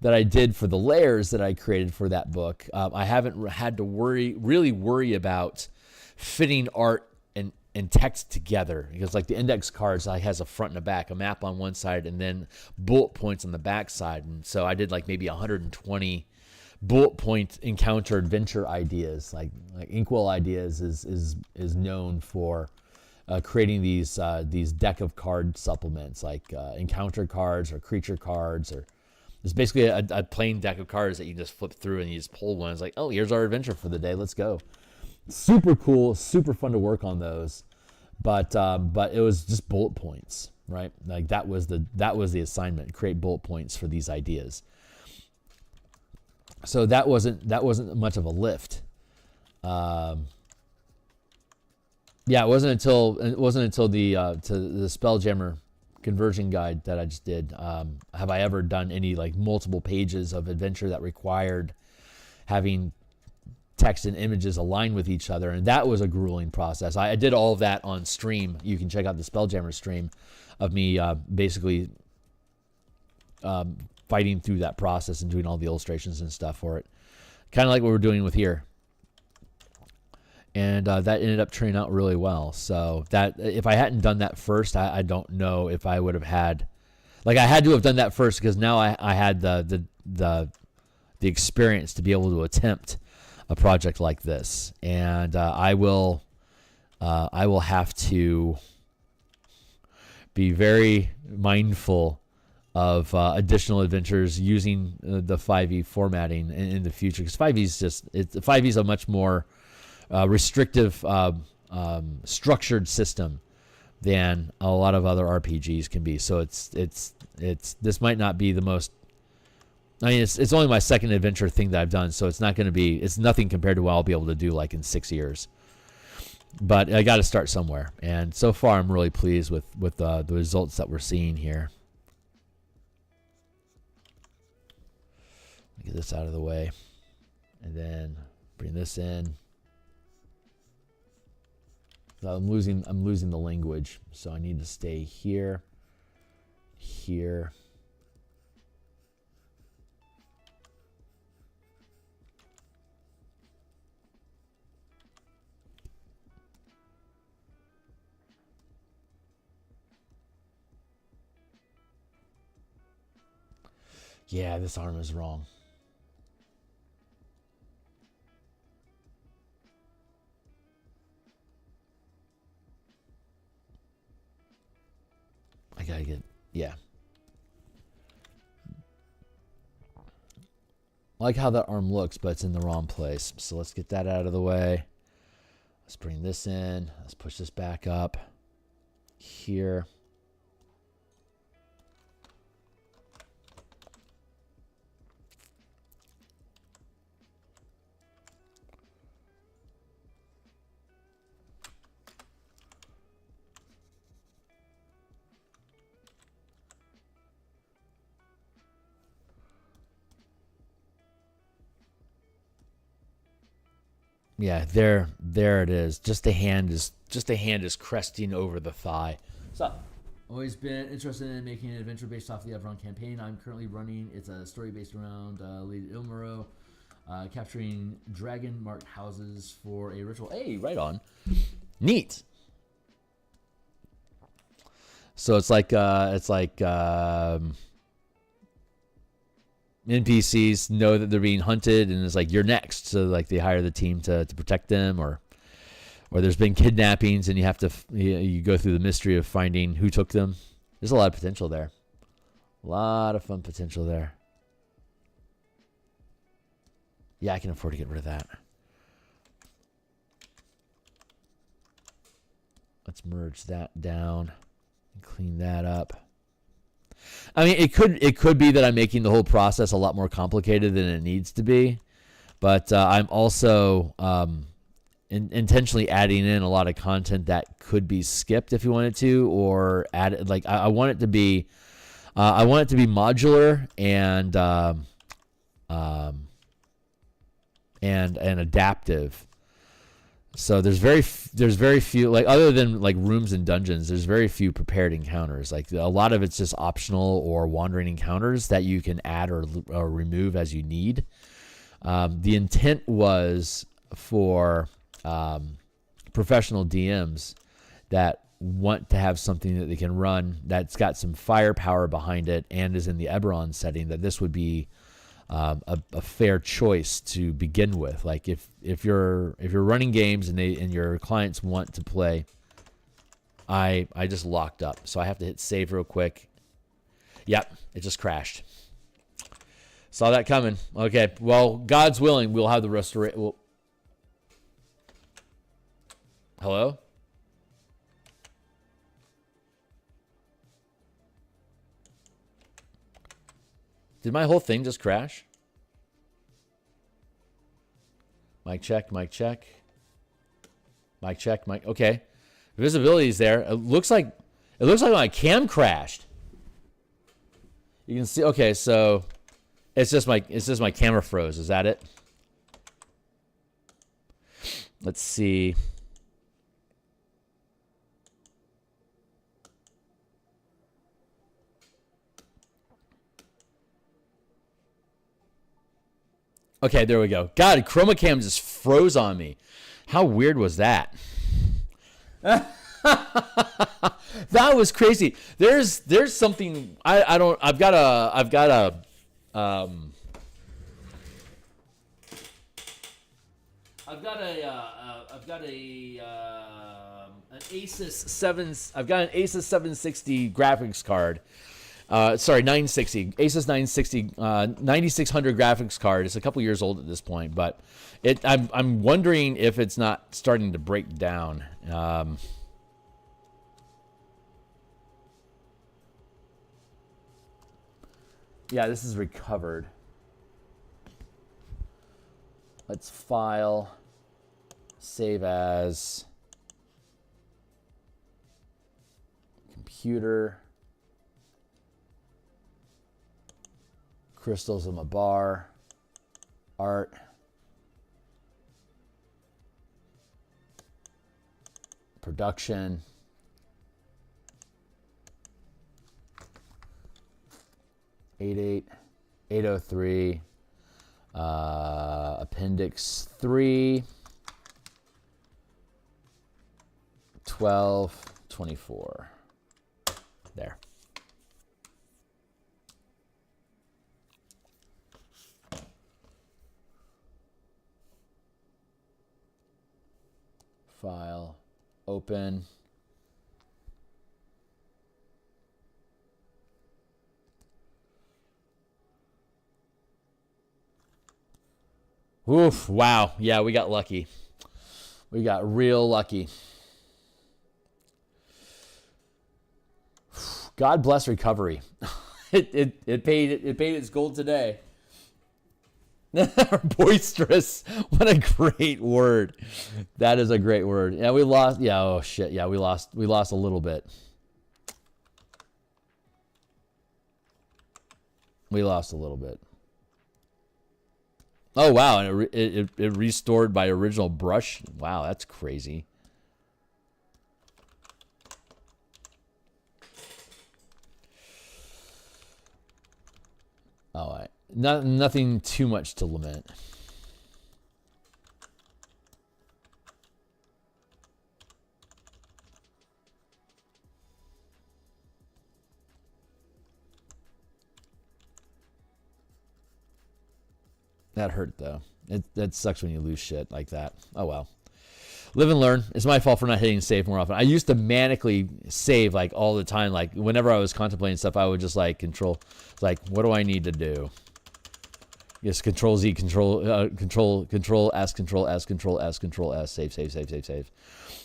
that I did for the layers that I created for that book. I haven't had to really worry about fitting art and text together, because like the index cards has a front and a back, a map on one side and then bullet points on the back side. And so I did like maybe 120 bullet point encounter adventure ideas. Like Inkwell Ideas is known for creating these deck of card supplements, like encounter cards or creature cards, or it's basically a plain deck of cards that you just flip through and you just pull one. It's like, oh, here's our adventure for the day. Let's go. Super cool, super fun to work on those, but it was just bullet points, right? Like that was the assignment: create bullet points for these ideas. So that wasn't much of a lift. Yeah, it wasn't until the Spelljammer conversion guide that I just did. Have I ever done any like multiple pages of adventure that required having text and images align with each other? And that was a grueling process. I did all of that on stream. You can check out the Spelljammer stream of me basically fighting through that process and doing all the illustrations and stuff for it. Kind of like what we're doing with here. And that ended up turning out really well. So that if I hadn't done that first, I don't know if I would have had, like I had to have done that first, because now I had the experience to be able to attempt a project like this. And I will have to be very mindful of additional adventures using the 5e formatting in the future, because 5e is a much more restrictive, structured system than a lot of other RPGs can be. So it's this might not be the most. I mean, it's only my second adventure thing that I've done, so it's not going to be. It's nothing compared to what I'll be able to do like in 6 years. But I got to start somewhere, and so far I'm really pleased with the results that we're seeing here. Get this out of the way, and then bring this in. I'm losing the language, so I need to stay here. Yeah, this arm is wrong. I gotta get, yeah. I like how that arm looks, but it's in the wrong place. So let's get that out of the way. Let's bring this in. Let's push this back up here. Yeah, there it is. Just the hand is cresting over the thigh. So, always been interested in making an adventure based off the Eberron campaign I'm currently running. It's a story based around Lady Ilmero capturing dragon-marked houses for a ritual. Hey, right on. Neat. So it's like NPCs know that they're being hunted, and it's like, you're next. So like they hire the team to protect them, or there's been kidnappings and you have to you go through the mystery of finding who took them. There's a lot of potential there. A lot of fun potential there. Yeah, I can afford to get rid of that. Let's merge that down. Clean that up. I mean, it could be that I'm making the whole process a lot more complicated than it needs to be, but I'm also intentionally adding in a lot of content that could be skipped if you wanted to, or add like I want it to be modular and adaptive. So there's very few, like, other than like rooms and dungeons, there's very few prepared encounters. Like, a lot of it's just optional or wandering encounters that you can add or remove as you need. The intent was for professional DMs that want to have something that they can run that's got some firepower behind it and is in the Eberron setting, that this would be a fair choice to begin with. Like, if you're running games and your clients want to play, I just locked up, so I have to hit save real quick. Yep, it just crashed. Saw that coming. Okay, well, God's willing, we'll have the restoration. Well, hello? Did my whole thing just crash? Mic check, mic check. Mic check, mic. Okay. Visibility is there. It looks like my cam crashed. You can see, okay, so it's just my camera froze. Is that it? Let's see. Okay, there we go. God, Chroma Cam just froze on me. How weird was that? That was crazy. There's something I've got an Asus 760 graphics card. Sorry, 960. Asus 960, 9600 graphics card. It's a couple years old at this point, but I'm wondering if it's not starting to break down. Yeah, this is recovered. Let's file, save as, computer. Crystals in my bar, art, production, '88, 803, appendix 3, 12, 24. There. File, open. Oof, wow. Yeah, we got lucky. We got real lucky. God bless recovery. It paid its gold today. Boisterous. What a great word. That is a great word. Yeah, we lost. Yeah, oh shit. Yeah, we lost a little bit. We lost a little bit. Oh wow, and it restored by original brush. Wow, that's crazy. All right. Nothing too much to lament. That hurt, though. That sucks when you lose shit like that. Oh, well. Live and learn. It's my fault for not hitting save more often. I used to manically save, like, all the time. Like, whenever I was contemplating stuff, I would just, like, control. Like, what do I need to do? Yes, Control Z, Control S, Control S, Control S, Control S, save.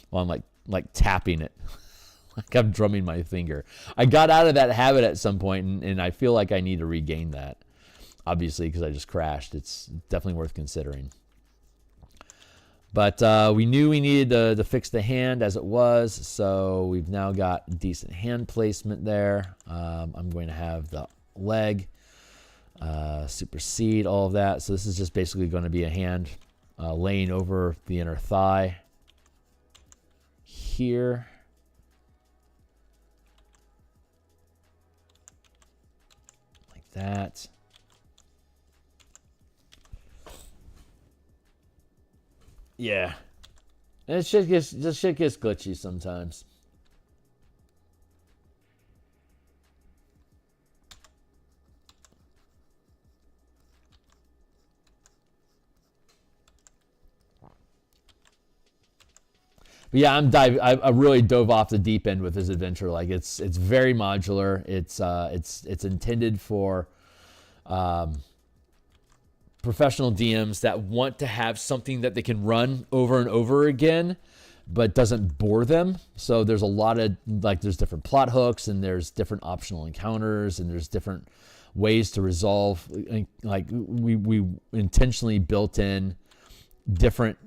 While I'm like tapping it, like I'm drumming my finger. I got out of that habit at some point, and I feel like I need to regain that. Obviously, because I just crashed. It's definitely worth considering. But we knew we needed to fix the hand as it was, so we've now got decent hand placement there. I'm going to have the leg supersede all of that. So this is just basically going to be a hand laying over the inner thigh here. Like that. Yeah. And this shit gets glitchy sometimes. But yeah, I really dove off the deep end with this adventure. Like it's very modular. It's intended for professional DMs that want to have something that they can run over and over again, but doesn't bore them. So there's a lot of there's different plot hooks, and there's different optional encounters, and there's different ways to resolve. Like we intentionally built in different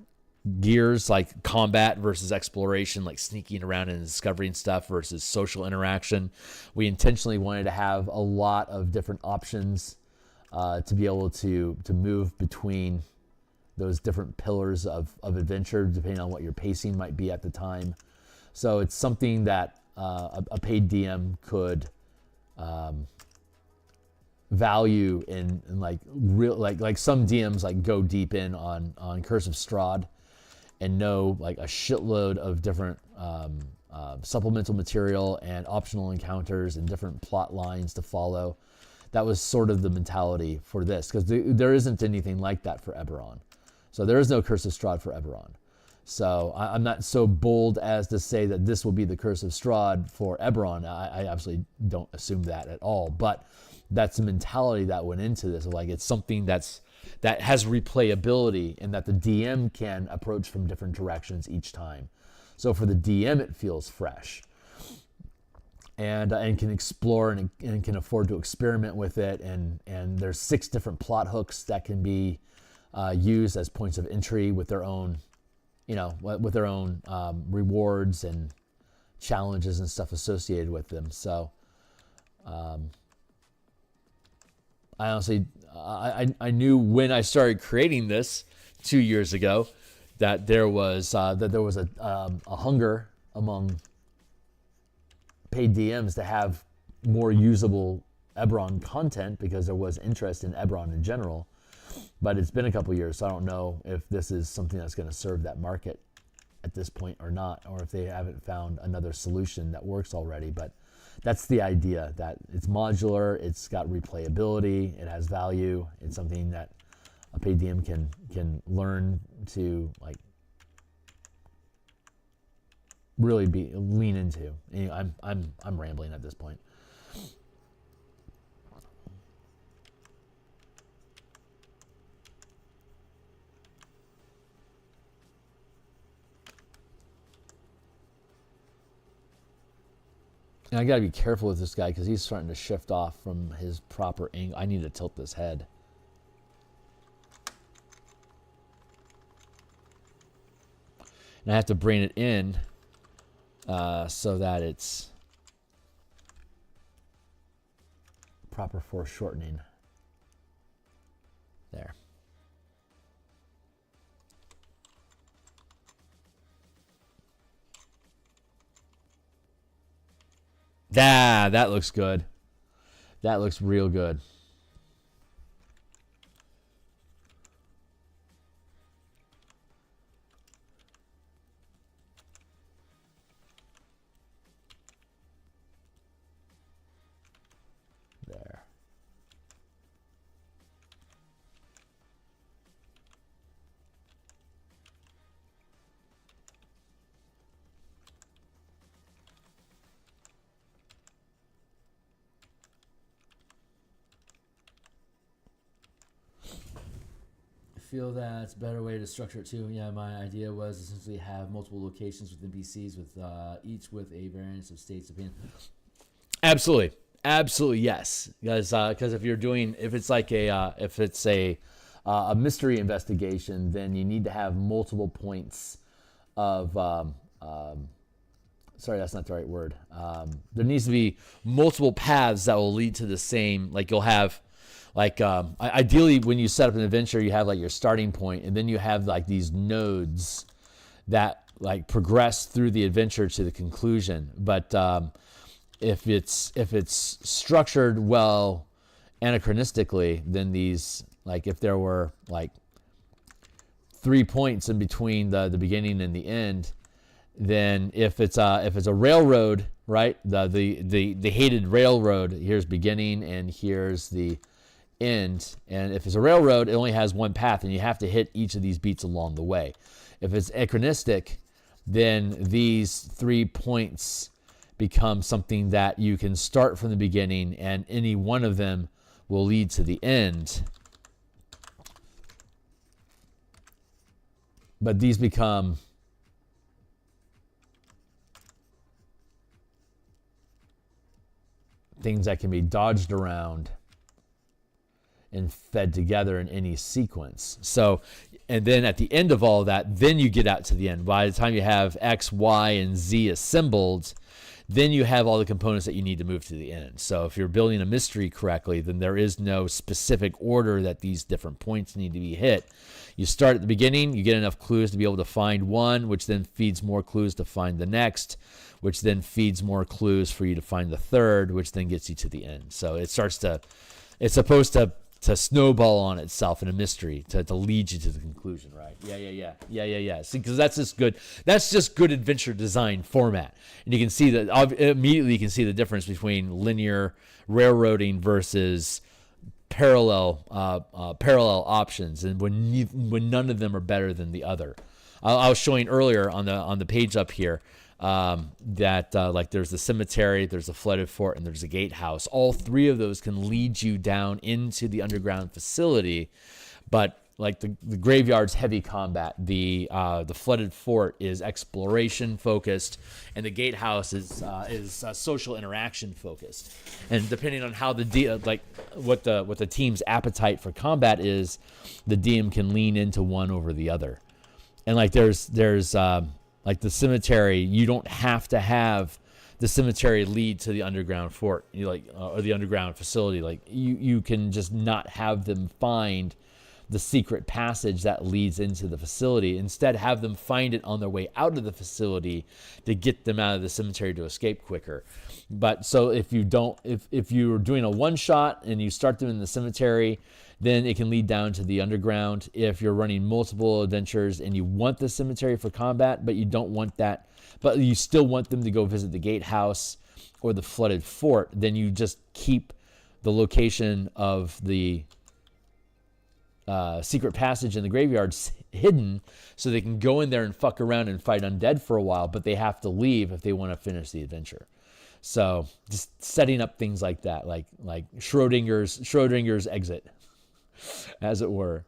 gears, like combat versus exploration, like sneaking around and discovering stuff versus social interaction. We intentionally wanted to have a lot of different options to be able to move between those different pillars of adventure, depending on what your pacing might be at the time. So it's something that a paid DM could value in like real like some DMs like go deep in on Curse of Strahd and know like a shitload of different supplemental material and optional encounters and different plot lines to follow. That was sort of the mentality for this, because there isn't anything like that for Eberron. So there is no Curse of Strahd for Eberron. So I'm not so bold as to say that this will be the Curse of Strahd for Eberron. I absolutely don't assume that at all. But that's the mentality that went into this. Like it's something that has replayability, and that the DM can approach from different directions each time. So for the DM, it feels fresh, and can explore and can afford to experiment with it. And there's 6 different plot hooks that can be used as points of entry with their own, with their own rewards and challenges and stuff associated with them. So I honestly, I knew when I started creating this 2 years ago that there was a hunger among paid DMs to have more usable Eberron content, because there was interest in Eberron in general. But it's been a couple years, so I don't know if this is something that's going to serve that market at this point or not, or if they haven't found another solution that works already. But that's the idea, that it's modular, it's got replayability, it has value, it's something that a paid DM can learn to like really lean into. Anyway, I'm rambling at this point. And I gotta be careful with this guy, because he's starting to shift off from his proper angle. I need to tilt this head. And I have to bring it in so that it's proper foreshortening. There. That looks good. That looks real good. There. feel that's a better way to structure it too. Yeah, my idea was essentially have multiple locations with NPCs with each with a variance of states opinion. Absolutely, absolutely yes. Because if it's a mystery investigation, then you need to have multiple points of. Sorry, that's not the right word. There needs to be multiple paths that will lead to the same. Like you'll have. Ideally, when you set up an adventure, you have like your starting point, and then you have like these nodes that like progress through the adventure to the conclusion. But if it's structured well anachronistically, then these, like if there were like 3 points in between the beginning and the end, then if it's a railroad, right? The hated railroad, here's beginning and here's the end, and if it's a railroad, it only has one path, and you have to hit each of these beats along the way. If it's anachronistic, then these 3 points become something that you can start from the beginning, and any one of them will lead to the end. But these become things that can be dodged around and fed together in any sequence. So, and then at the end of all of that, then you get out to the end. By the time you have X, Y, and Z assembled, then you have all the components that you need to move to the end. So if you're building a mystery correctly, then there is no specific order that these different points need to be hit. You start at the beginning, you get enough clues to be able to find one, which then feeds more clues to find the next, which then feeds more clues for you to find the third, which then gets you to the end. So it's supposed to snowball on itself in a mystery to lead you to the conclusion, right? Yeah. See, because that's just good adventure design format. And you can see that immediately. You can see the difference between linear railroading versus parallel options, and when none of them are better than the other. I was showing earlier on the page up here that like there's the cemetery, there's a flooded fort, and there's a gatehouse. All three of those can lead you down into the underground facility, but like the graveyard's heavy combat, the flooded fort is exploration focused, and the gatehouse is social interaction focused. And depending on how what the team's appetite for combat is, the DM can lean into one over the other. And like there's like the cemetery, you don't have to have the cemetery lead to the underground fort, or the underground facility. Like you can just not have them find the secret passage that leads into the facility. Instead, have them find it on their way out of the facility to get them out of the cemetery to escape quicker. But so if you're doing a one shot and you start them in the cemetery, then it can lead down to the underground. If you're running multiple adventures and you want the cemetery for combat, but you don't want that, but you still want them to go visit the gatehouse or the flooded fort, then you just keep the location of the secret passage in the graveyard hidden, so they can go in there and fuck around and fight undead for a while, but they have to leave if they want to finish the adventure. So just setting up things like that, like Schrodinger's exit, as it were.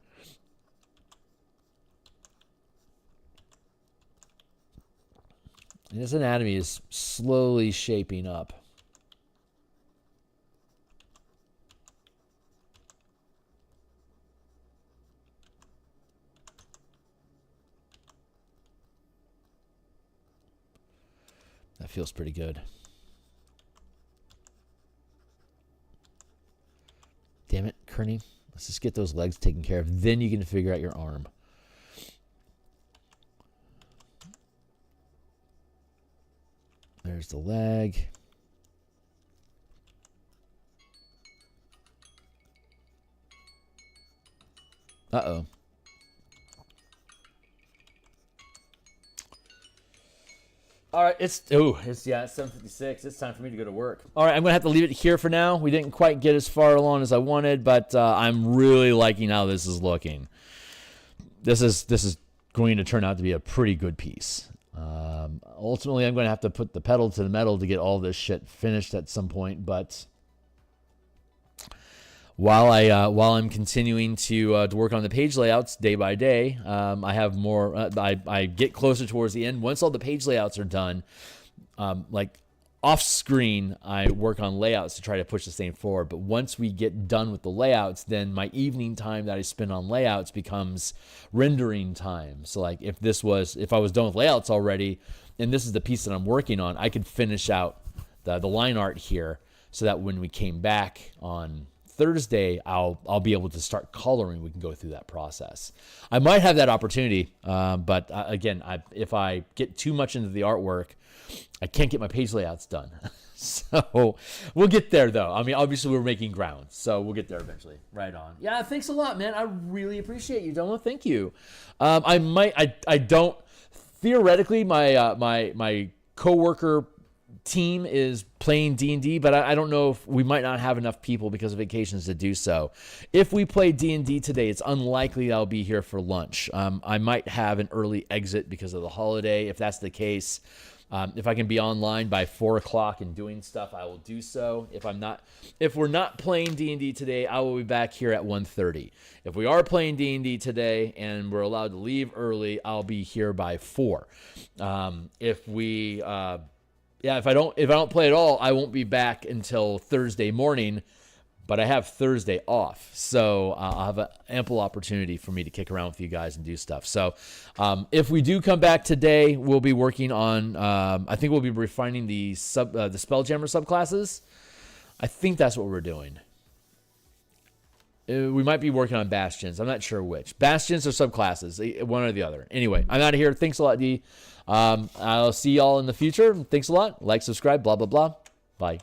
And this anatomy is slowly shaping up. That feels pretty good. Damn it, Kearney. Let's just get those legs taken care of. Then you can figure out your arm. There's the leg. Uh-oh. All right, it's 7:56. It's time for me to go to work. All right, I'm gonna have to leave it here for now. We didn't quite get as far along as I wanted, but I'm really liking how this is looking. This is going to turn out to be a pretty good piece. Ultimately, I'm going to have to put the pedal to the metal to get all this shit finished at some point, but while I'm continuing to work on the page layouts day by day, I have more. I get closer towards the end. Once all the page layouts are done, like off screen, I work on layouts to try to push this thing forward. But once we get done with the layouts, then my evening time that I spend on layouts becomes rendering time. So like if I was done with layouts already, and this is the piece that I'm working on, I could finish out the line art here, so that when we came back on Thursday, I'll be able to start coloring. We can go through that process. I might have that opportunity, but again, if I get too much into the artwork, I can't get my page layouts done. So we'll get there, though. I mean, obviously we're making ground, so we'll get there eventually. Right on. Yeah, thanks a lot, man. I really appreciate you, Domo. Thank you. I don't. Theoretically, my coworker team is playing D&D, but I don't know if we might not have enough people because of vacations to do so. If we play D&D today, it's unlikely I'll be here for lunch. I might have an early exit because of the holiday. If that's the case, if I can be online by 4 o'clock and doing stuff, I will do so. If we're not playing D&D today, I will be back here at 1:30. If we are playing D&D today and we're allowed to leave early, I'll be here by 4. If I don't play at all, I won't be back until Thursday morning, but I have Thursday off. So I'll have an ample opportunity for me to kick around with you guys and do stuff. So if we do come back today, we'll be working on, I think we'll be refining the Spelljammer subclasses. I think that's what we're doing. We might be working on Bastions. I'm not sure which. Bastions or subclasses, one or the other. Anyway, I'm out of here. Thanks a lot, D. I'll see y'all in the future. Thanks a lot. Like, subscribe, blah, blah, blah. Bye.